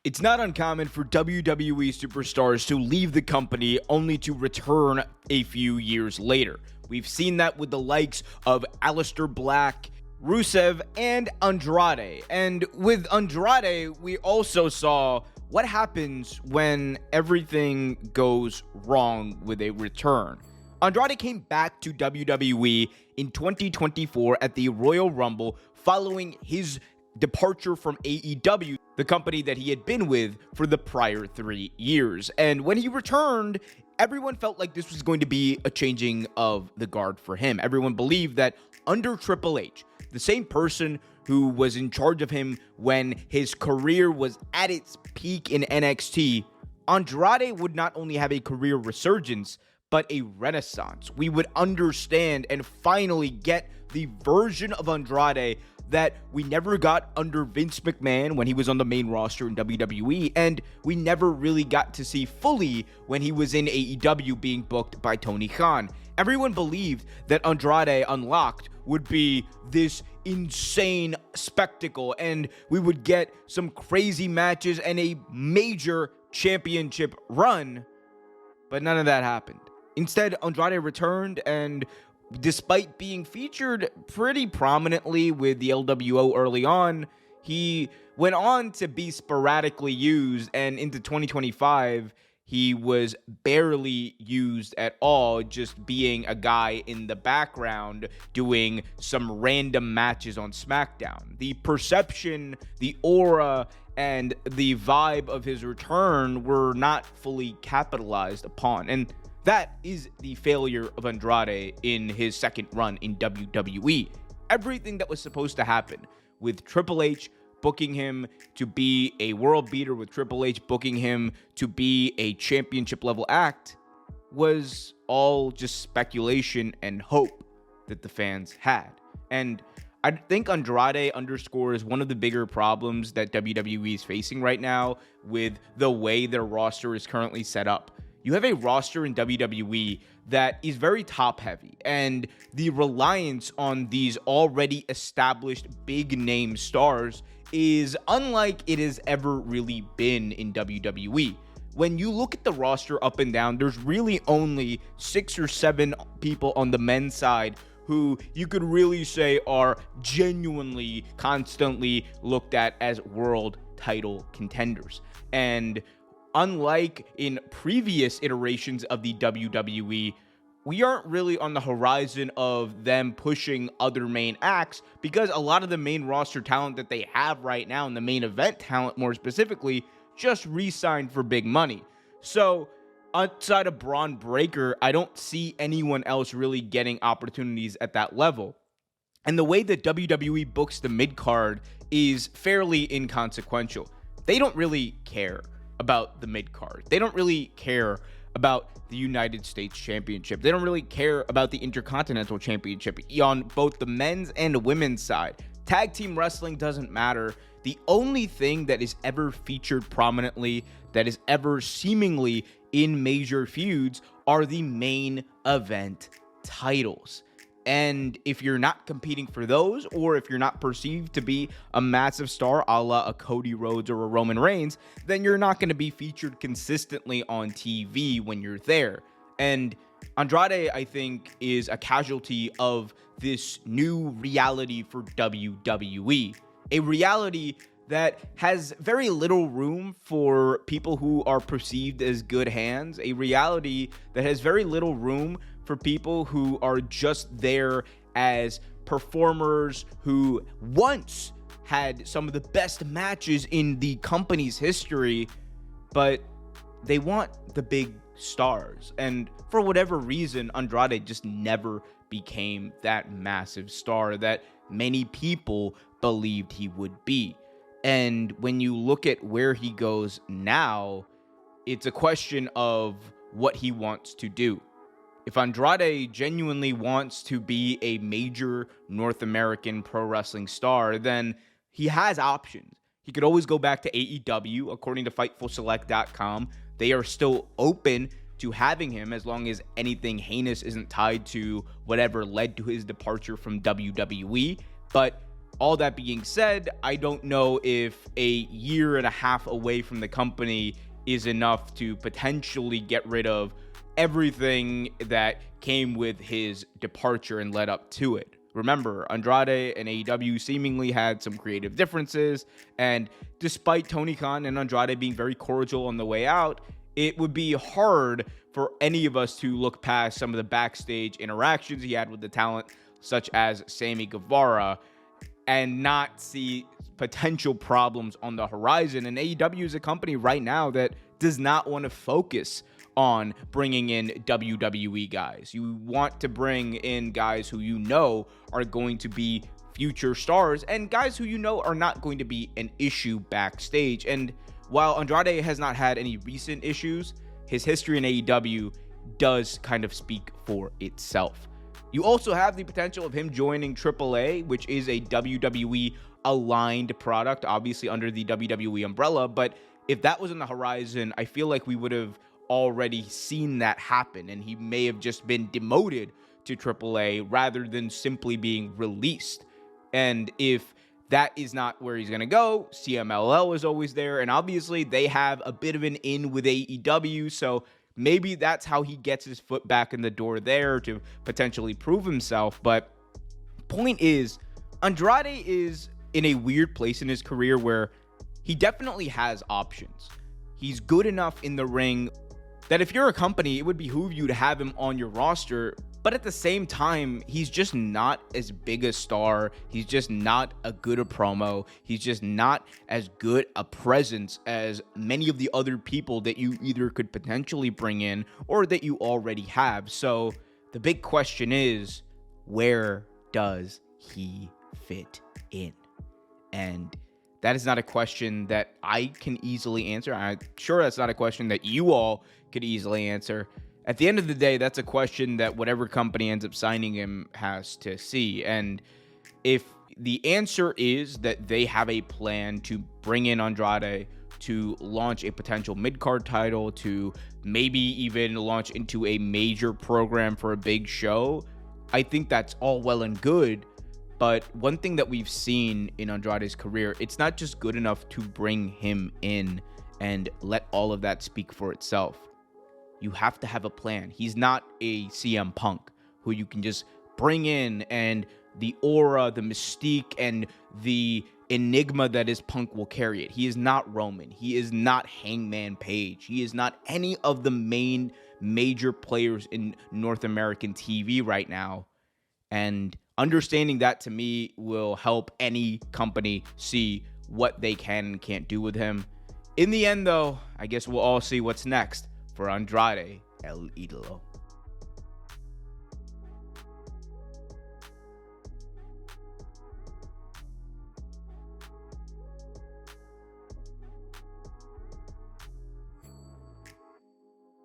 It's not uncommon for WWE superstars to leave the company only to return a few years later. We've seen that with the likes of Aleister Black, Rusev, and Andrade. And with Andrade, we also saw what happens when everything goes wrong with a return. Andrade came back to WWE in 2024 at the Royal Rumble following his departure from AEW, the company that he had been with for the prior 3 years. And when he returned, everyone felt like this was going to be a changing of the guard for him. Everyone believed that under Triple H, the same person who was in charge of him when his career was at its peak in NXT, Andrade would not only have a career resurgence, but a renaissance. We would understand and finally get the version of Andrade that we never got under Vince McMahon when he was on the main roster in WWE, and we never really got to see fully when he was in AEW being booked by Tony Khan. Everyone believed that Andrade Unlocked would be this insane spectacle, and we would get some crazy matches and a major championship run, but none of that happened. Instead, Andrade returned, and despite being featured pretty prominently with the LWO early on, he went on to be sporadically used, and into 2025, he was barely used at all, just being a guy in the background doing some random matches on SmackDown. The perception, the aura, and the vibe of his return were not fully capitalized upon, and that is the failure of Andrade in his second run in WWE. Everything that was supposed to happen with Triple H booking him to be a world beater, with Triple H booking him to be a championship level act, was all just speculation and hope that the fans had. And I think Andrade underscores one of the bigger problems that WWE is facing right now with the way their roster is currently set up. You have a roster in WWE that is very top heavy, and the reliance on these already established big name stars is unlike it has ever really been in WWE. When you look at the roster up and down, there's really only 6 or 7 people on the men's side who you could really say are genuinely constantly looked at as world title contenders. And unlike in previous iterations of the WWE, we aren't really on the horizon of them pushing other main acts, because a lot of the main roster talent that they have right now, and the main event talent more specifically, just re-signed for big money. So outside of Braun Breaker, I don't see anyone else really getting opportunities at that level. And the way that WWE books the mid-card is fairly inconsequential. They don't really care about the mid-card. They don't really care about the United States Championship. They don't really care about the Intercontinental Championship on both the men's and women's side. Tag team wrestling doesn't matter. The only thing that is ever featured prominently, that is ever seemingly in major feuds, are the main event titles. And if you're not competing for those, or if you're not perceived to be a massive star a la a Cody Rhodes or a Roman Reigns, then you're not going to be featured consistently on TV when you're there. And Andrade, I think, is a casualty of this new reality for WWE. A reality that has very little room for people who are perceived as good hands. A reality that has very little room for people who are just there as performers who once had some of the best matches in the company's history, but they want the big stars. And for whatever reason, Andrade just never became that massive star that many people believed he would be. And when you look at where he goes now, it's a question of what he wants to do. If Andrade genuinely wants to be a major North American pro wrestling star, then he has options. He could always go back to AEW. According to FightfulSelect.com, they are still open to having him as long as anything heinous isn't tied to whatever led to his departure from WWE. But All that being said, I don't know if a year and a half away from the company is enough to potentially get rid of everything that came with his departure and led up to it. Remember, Andrade and AEW seemingly had some creative differences, and despite Tony Khan and Andrade being very cordial on the way out, it would be hard for any of us to look past some of the backstage interactions he had with the talent, such as Sammy Guevara, and not see potential problems on the horizon. And AEW is a company right now that does not want to focus on bringing in WWE guys. You want to bring in guys who you know are going to be future stars and guys who you know are not going to be an issue backstage. And while Andrade has not had any recent issues, his history in AEW does kind of speak for itself. You also have the potential of him joining AAA, which is a WWE aligned product, obviously under the WWE umbrella. But if that was on the horizon, I feel like we would have already seen that happen, and he may have just been demoted to AAA rather than simply being released. And if that is not where he's going to go, CMLL is always there, and obviously they have a bit of an in with AEW, so maybe that's how he gets his foot back in the door there to potentially prove himself. But point is, Andrade is in a weird place in his career where he definitely has options. He's good enough in the ring that if you're a company, it would behoove you to have him on your roster. But at the same time, he's just not as big a star. He's just not a good a promo. He's just not as good a presence as many of the other people that you either could potentially bring in or that you already have. So the big question is, where does he fit in? And that is not a question that I can easily answer. I'm sure that's not a question that you all could easily answer. At the end of the day, that's a question that whatever company ends up signing him has to see. And if the answer is that they have a plan to bring in Andrade to launch a potential mid-card title, to maybe even launch into a major program for a big show, I think that's all well and good. But one thing that we've seen in Andrade's career, it's not just good enough to bring him in and let all of that speak for itself. You have to have a plan. He's not a CM Punk who you can just bring in and the aura, the mystique, and the enigma that is Punk will carry it. He is not Roman. He is not Hangman Page. He is not any of the main major players in North American TV right now. And understanding that, to me, will help any company see what they can and can't do with him. In the end, though, I guess we'll all see what's next for Andrade El Idolo.